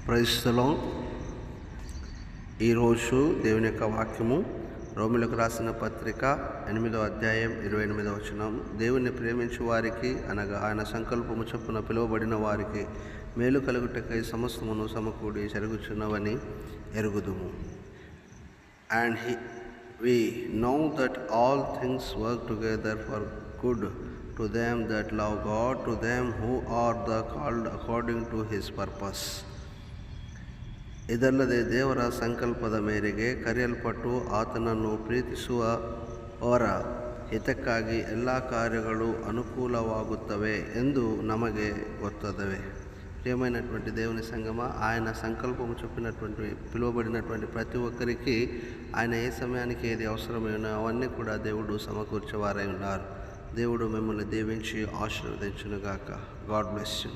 Praise the lord. ఈరోజు దేవుని యొక్క వాక్యము రోమీయులకు రాసిన పత్రిక 8వ అధ్యాయం 28వ వచనం. దేవుని ప్రేమించు వారికి అనగా ఆయన సంకల్పము చొప్పున పిలువబడిన వారికి మేలు కలుగుటకై సమస్తమును సమకూడి జరుగుచున్నవని ఎరుగుదుము. And we know that all things work together for good to them that love God, to them who are the called according to his purpose. ಇದಲ್ಲದೆ ದೇವರ ಸಂಕಲ್ಪದ ಮೇರೆಗೆ ಕರೆಯಲ್ಪಟ್ಟು ಆತನನ್ನು ಪ್ರೀತಿಸುವವರ ಹಿತಕ್ಕಾಗಿ ಎಲ್ಲ ಕಾರ್ಯಗಳು ಅನುಕೂಲವಾಗುತ್ತವೆ ಎಂದು నమగే ಗೊತ್ತದವೆ. ప్రియమైనటువంటి దేవుని సంగమ, ఆయన సంకల్పము చెప్పినటువంటి పిలువబడినటువంటి ప్రతి ఒక్కరికి ఆయన ఏ సమయానికి ఏది అవసరమైనా అవన్నీ కూడా దేవుడు సమకూర్చేవారై ఉన్నారు. దేవుడు మిమ్మల్ని దీవించి ఆశీర్వదించునుగాక. God bless you.